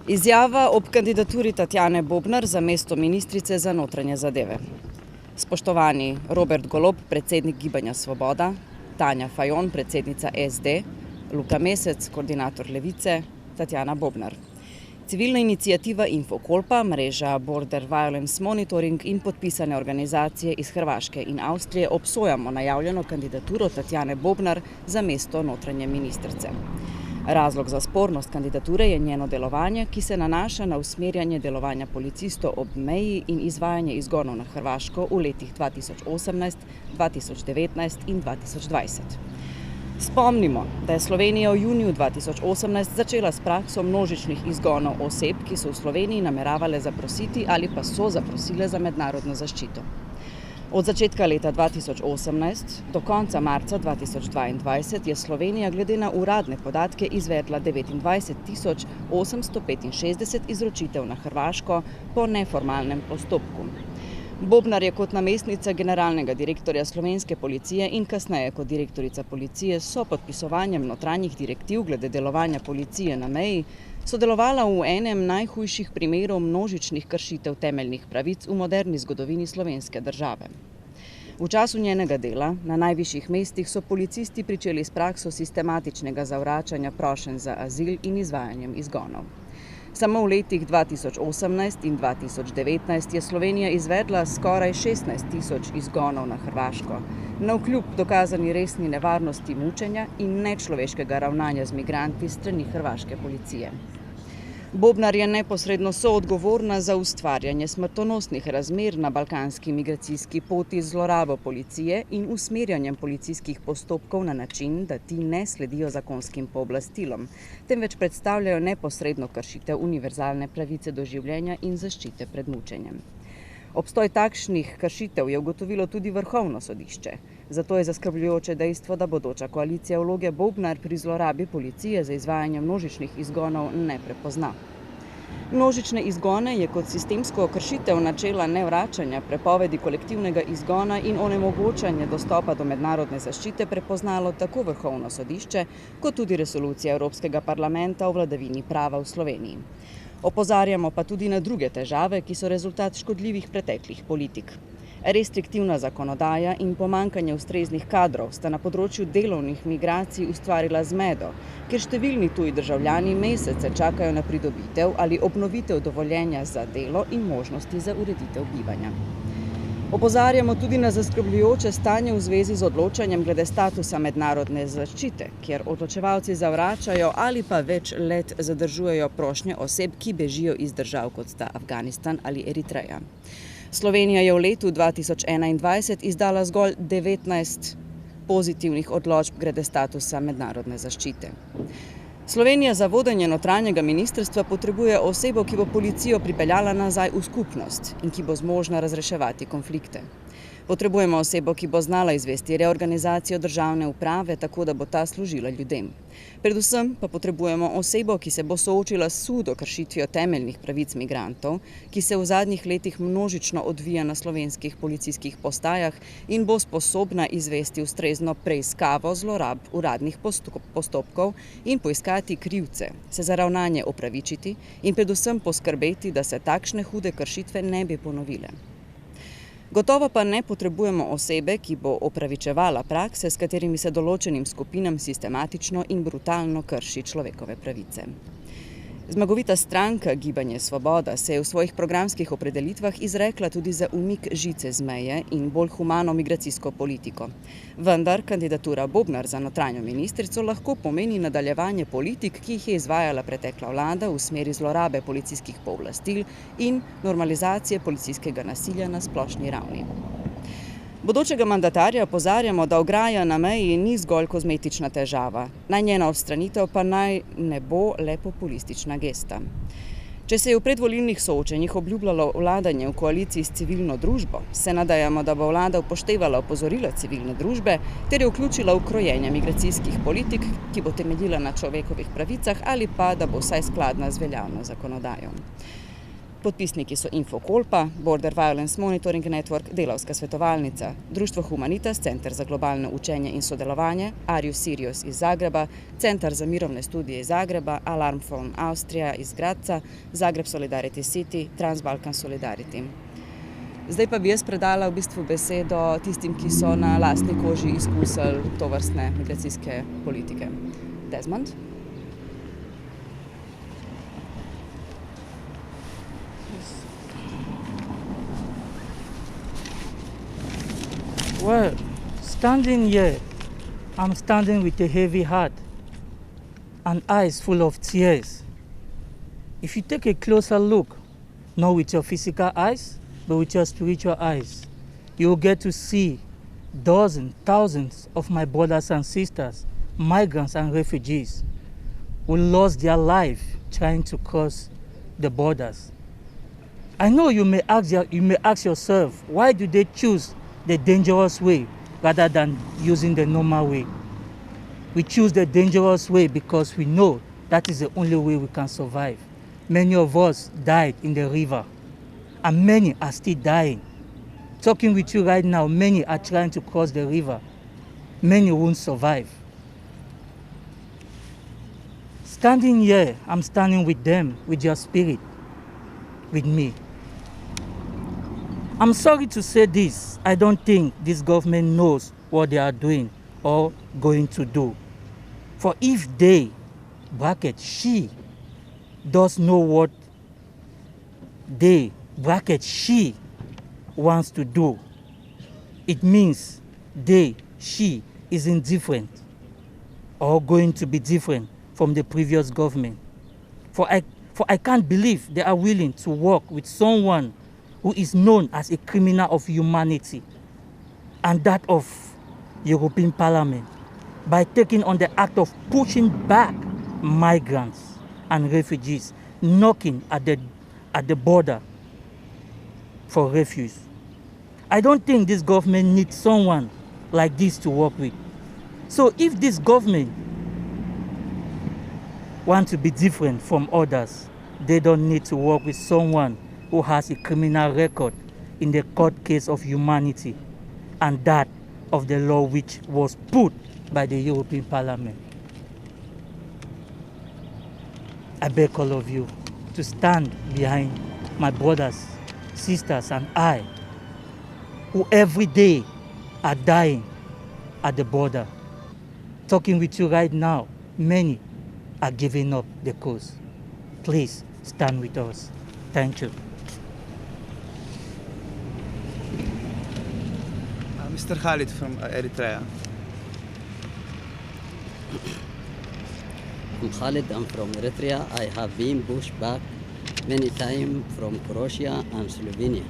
Izjava ob kandidaturi Tatjane Bobnar za mesto ministrice za notranje zadeve. Spoštovani Robert Golob, predsednik Gibanja Svoboda, Tanja Fajon, predsednica SD, Luka Mesec, koordinator Levice, Tatjana Bobnar. Civilna inicijativa Infokolpa, mreža Border Violence Monitoring in podpisane organizacije iz Hrvaške in Avstrije obsojamo najavljeno kandidaturo Tatjane Bobnar za mesto notranje ministrice. Razlog za spornost kandidature je njeno delovanje, ki se nanaša na usmerjanje delovanja policistov ob meji in izvajanje izgonov na Hrvaško v letih 2018, 2019 in 2020. Spomnimo, da je Slovenija v juniju 2018 začela s prakso množičnih izgonov oseb, ki so v Sloveniji nameravale zaprositi ali pa so zaprosile za mednarodno zaščito. Od začetka leta 2018 do konca marca 2022 je Slovenija glede na uradne podatke izvedla 29.865 izročitev na Hrvaško po neformalnem postopku. Bobnar je kot namestnica generalnega direktorja slovenske policije in kasneje kot direktorica policije s podpisovanjem notranjih direktiv glede delovanja policije na meji sodelovala v enem najhujših primerov množičnih kršitev temeljnih pravic v moderni zgodovini slovenske države. V času njenega dela na najvišjih mestih so policisti pričeli s prakso sistematičnega zavračanja prošenj za azil in izvajanjem izgonov. Samo v letih 2018 in 2019 je Slovenija izvedla skoraj 16.000 izgonov na Hrvaško, navkljub dokazani resni nevarnosti mučenja in nečloveškega ravnanja z migranti s strani hrvaške policije. Bobnar je neposredno soodgovorna za ustvarjanje smrtonosnih razmer na balkanski migracijski poti z zlorabo policije in usmerjanjem policijskih postopkov na način, da ti ne sledijo zakonskim pooblastilom, temveč predstavljajo neposredno kršitev univerzalne pravice do življenja in zaščite pred mučenjem. Obstoj takšnih kršitev je ugotovilo tudi Vrhovno sodišče. Zato je zaskrbljujoče dejstvo, da bodoča koalicija vloge Bobnar pri zlorabi policije za izvajanje množičnih izgonov ne prepozna. Množične izgone je kot sistemsko kršitev načela nevračanja, prepovedi kolektivnega izgona in onemogočanje dostopa do mednarodne zaščite prepoznalo tako Vrhovno sodišče, kot tudi resolucija Evropskega parlamenta o vladavini prava v Sloveniji. Opozarjamo pa tudi na druge težave, ki so rezultat škodljivih preteklih politik. Restriktivna zakonodaja in pomanjkanje ustreznih kadrov sta na področju delovnih migracij ustvarila zmedo, kjer številni tuji državljani mesece čakajo na pridobitev ali obnovitev dovoljenja za delo in možnosti za ureditev bivanja. Opozarjamo tudi na zaskrbljujoče stanje v zvezi z odločanjem glede statusa mednarodne zaščite, kjer odločevalci zavračajo ali pa več let zadržujejo prošnje oseb, ki bežijo iz držav, kot sta Afganistan ali Eritreja. Slovenija je v letu 2021 izdala zgolj 19 pozitivnih odločb glede statusa mednarodne zaščite. Slovenija za vodenje notranjega ministrstva potrebuje osebo, ki bo policijo pripeljala nazaj v skupnost in ki bo zmožna razreševati konflikte. Potrebujemo osebo, ki bo znala izvesti reorganizacijo državne uprave, tako da bo ta služila ljudem. Predvsem pa potrebujemo osebo, ki se bo soočila s hudo kršitvijo temeljnih pravic migrantov, ki se v zadnjih letih množično odvija na slovenskih policijskih postajah in bo sposobna izvesti ustrezno preiskavo zlorab uradnih postopkov in poiskati krivce, se za ravnanje opravičiti in predvsem poskrbeti, da se takšne hude kršitve ne bi ponovile. Gotovo pa ne potrebujemo osebe, ki bo opravičevala prakse, s katerimi se določenim skupinam sistematično in brutalno krši človekove pravice. Zmagovita stranka Gibanje Svoboda se je v svojih programskih opredelitvah izrekla tudi za umik žice z meje in bolj humano migracijsko politiko. Vendar kandidatura Bobnar za notranjo ministrico lahko pomeni nadaljevanje politik, ki jih je izvajala pretekla vlada v smeri zlorabe policijskih pooblastil in normalizacije policijskega nasilja na splošni ravni. Bodočega mandatarja opozarjamo, da ograja na meji ni zgolj kozmetična težava, naj njena odstranitev pa naj ne bo le populistična gesta. Če se je v predvolilnih soočenjih obljubljalo vladanje v koaliciji s civilno družbo, se nadejamo, da bo vlada upoštevala opozorila civilne družbe ter je vključila v krojenje migracijskih politik, ki bo temeljila na človekovih pravicah ali pa da bo vsaj skladna z veljavno zakonodajo. Podpisniki so Infokolpa, Border Violence Monitoring Network, Delavska svetovalnica, Društvo Humanitas, Center za globalno učenje in sodelovanje, Arius Sirius iz Zagreba, Centar za mirovne studije iz Zagreba, Alarm Phone Austria iz Gradca, Zagreb Solidarity City, Transbalkan Solidarity. Zdaj pa bi jaz predala v bistvu besedo tistim, ki so na lastni koži izkusili tovrstne migracijske politike. Desmond? Well, standing here, I'm standing with a heavy heart and eyes full of tears. If you take a closer look, not with your physical eyes, but with your spiritual eyes, you will get to see dozens, thousands of my brothers and sisters, migrants and refugees, who lost their life trying to cross the borders. I know you may ask yourself, why do they choose the dangerous way rather than using the normal way? We choose the dangerous way because we know that is the only way we can survive. Many of us died in the river, and many are still dying. Talking with you right now, many are trying to cross the river. Many won't survive. Standing here, I'm standing with them, with your spirit, with me. I'm sorry to say this, I don't think this government knows what they are doing or going to do. For if they, bracket she, does know what they, bracket she, wants to do, it means they, she, is indifferent or going to be different from the previous government. For I can't believe they are willing to work with someone who is known as a criminal of humanity, and that of European Parliament, by taking on the act of pushing back migrants and refugees, knocking at the border for refuge. I don't think this government needs someone like this to work with. So if this government wants to be different from others, they don't need to work with someone who has a criminal record in the court case of humanity and that of the law which was put by the European Parliament. I beg all of you to stand behind my brothers, sisters, and I, who every day are dying at the border. Talking with you right now, many are giving up the cause. Please stand with us. Thank you. Mr. Khalid from Eritrea. I'm Khalid, I'm from Eritrea. I have been pushed back many times from Croatia and Slovenia.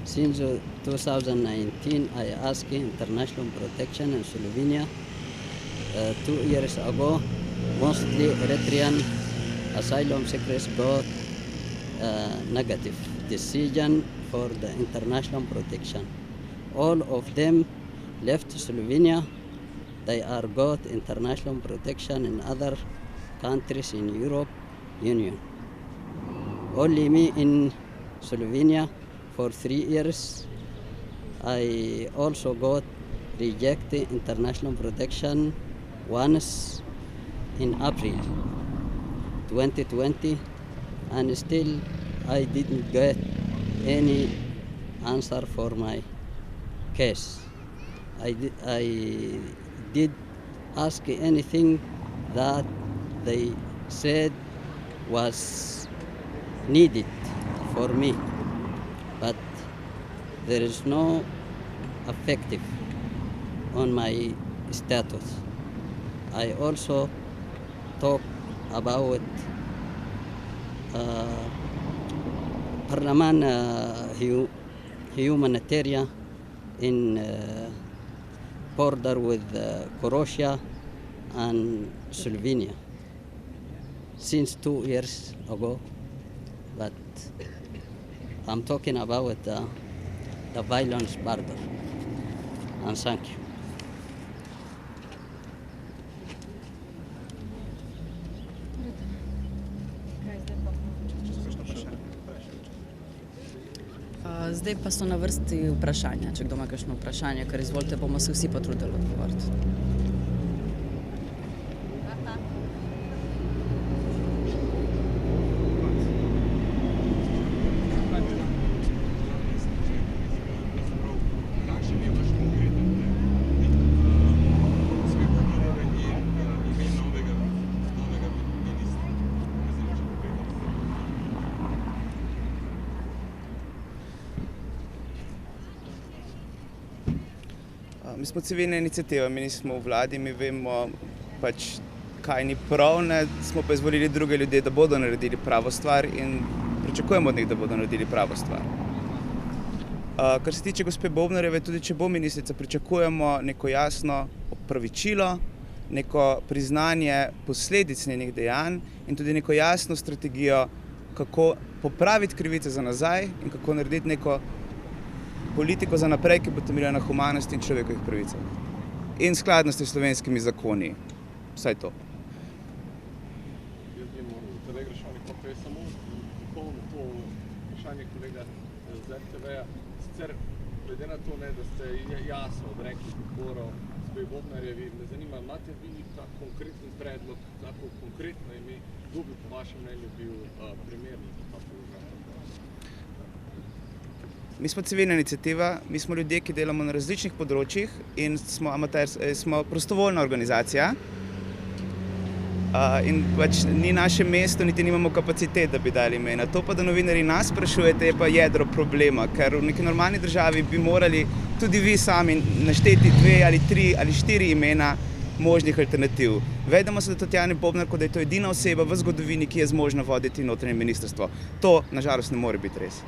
Since 2019, I asked international protection in Slovenia. 2 years ago, mostly Eritrean asylum seekers got negative decision for the international protection. All of them left Slovenia. They are got international protection in other countries in Europe Union. Only me in Slovenia for 3 years. I also got rejected international protection once in April 2020, and still I didn't get any answer for my case. I did ask anything that they said was needed for me, but there is no effective on my status. I also talk about Parliament humanitarian in border with Croatia and Slovenia since 2 years ago, but I'm talking about the violence border. And thank you. Zdaj pa so na vrsti vprašanja, če kdo ima kakšno vprašanje, ker izvolite, bomo se vsi potrudili odgovoriti. Mi smo civilna iniciativa, mi nismo v vladi, mi vemo pač, kaj ni prav, ne, smo pa izvolili druge ljudi, da bodo naredili pravo stvar in pričakujemo od njih, da bodo naredili pravo stvar. Kar se tiče gospe Bobnarjeve, tudi če bo ministrica, pričakujemo neko jasno opravičilo, neko priznanje posledic njenih dejanj in tudi neko jasno strategijo, kako popraviti krivice za nazaj in kako narediti neko politiko za naprej, ki bo temeljila na humanosti in človekovih pravicah. In skladnosti s slovenskimi zakoni. Vsaj to. Jaz bi moral telegrešani pa samo dopolnil to vprašanje kolega z RTV-ja. Sicer, glede na to, da ste jasno odrekli podporo gospe Bobnarjevi, me zanima, imate vi ta konkretni predlog, tako konkretno ime, kdo bi po vašem mnenju bil primerni za ta položaj? Mi smo civilna iniciativa, mi smo ljudje, ki delamo na različnih področjih in smo prostovoljna organizacija. In pač ni naše mesto, niti nimamo kapacitet, da bi dali imena. To pa, da novinarji nas sprašujete, je pa jedro problema, ker v neki normalni državi bi morali tudi vi sami našteti 2 ali 3 ali 4 imena možnih alternativ. Vedemo se, da Tatjana Bobnar, da je to edina oseba v zgodovini, ki je zmožna voditi notranje ministrstvo. To, nažalost, ne more biti res.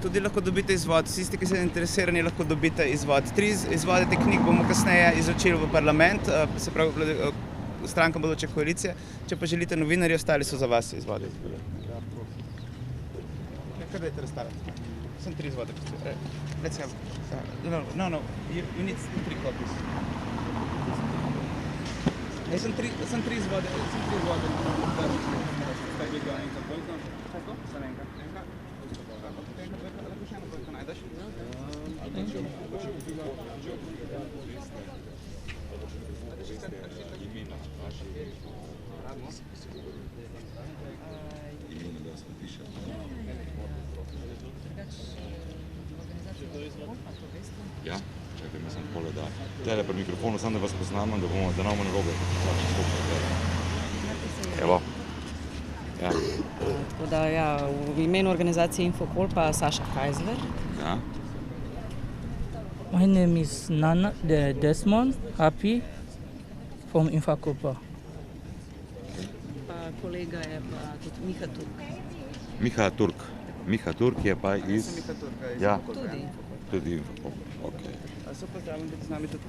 Tudi lahko dobite izvod, tisti, ki ste interesirani, lahko dobite izvod. 3 izvode teh knjig bomo kasneje izročili v parlament, se pravi strankam bodoče koalicije. Če pa želite novinarji, ostali so za vas izvode. Kar dajte razstaviti? Sem 3 izvode. Let's have... No, you need 3 copies. Sem 3 izvode. Ja, čakaj, me sem pole da. Tele pri mikrofonu, samo da vas poznamo, da bomo da namo narobe. Evo. Ja. Tako da, ja, v imenu organizacije Infokol pa Saša Kajzler. Ja. My name is Nana Desmond Happy from Infacopa. Pa kolega je pa tudi Miha Turk. Miha Turk je pa iz... Sem Miha Turka iz Ja. Infokol. Tudi Infokol, okej. So pozdravljeni, da z nami tudi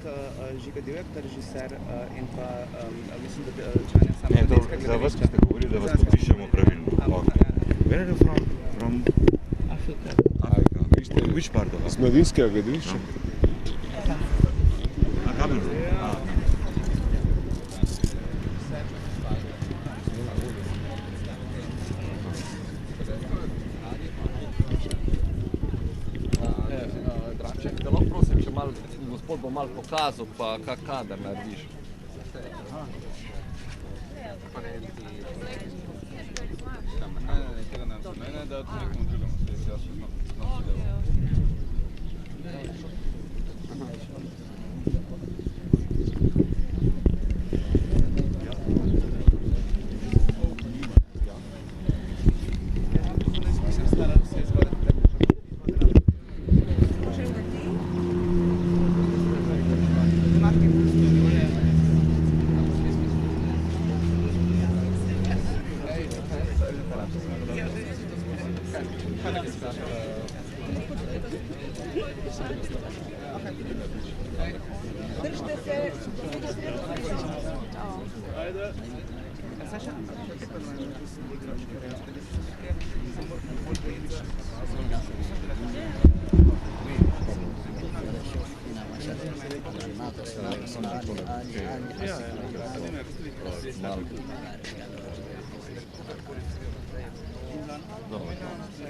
Žiga Divjak, režiser in pa mislim, da članja Ne, to samomladinskega za vas, ki ste govorili, da vas Zanska. podpišemo pravilno. Okay. Where are you from? From Africa. Africa. Which part of Z mladinskega gledališča. Cameroon? Draček, da lahko prosim, če malo, gospod bo malo pokazal, pa kak kader narediš.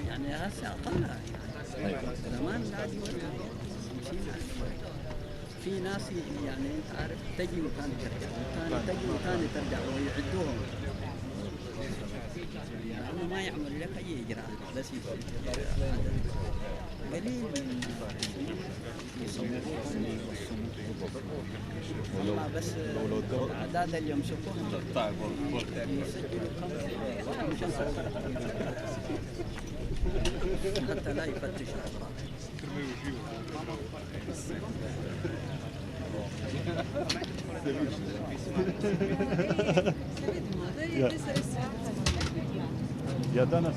يعني هسه اقلها يعني زمان قاعد في ناس يعني انت عارف تجي وثاني ترجع وثاني تجي وثاني ترجع ويعدوهم يعني ما يعمل لك اي اجراء بس قليل من يصوروهم والله بس الاعداد اللي يمسكوهم يسجلوا حتى لا يفتش الاطراف. Ja, danas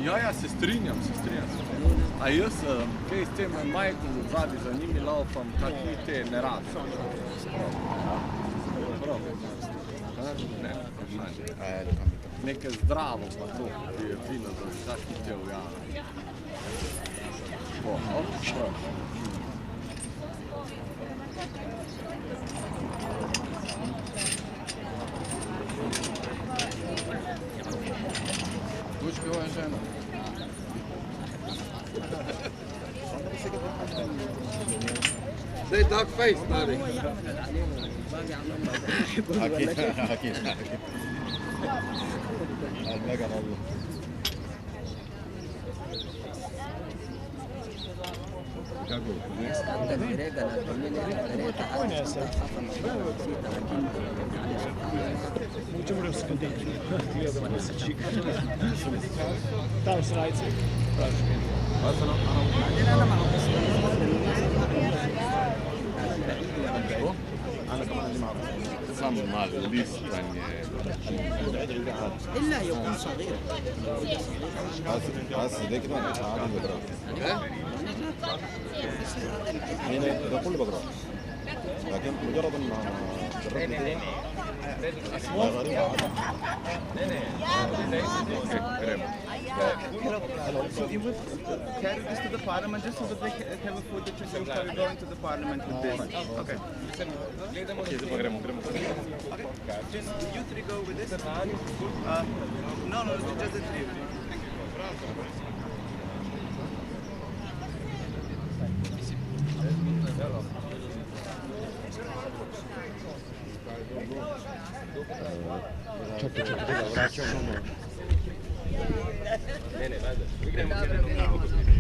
Ja, se strinjam. A jaz kaj s tem majkom v zadnji za njimi laufam, kakvi te ne rad. Ne, vprašanje. Nekaj zdravo pa to, ki je fino za vsaki te ujame. Kučka ova žena. They dog face, buddy. أكيد المجال الله Sam listanje. الا يكون صغير. بس ده كده مش عادي بقرا يعني ده كله بقرا لكن مجرد ان جربت كده غريبة So you would carry this to the parliament just so that they can have a food that you're going to the parliament with this. Okay. Just you three go with this. No, just the three. Čekaj, vraćamo. Ne,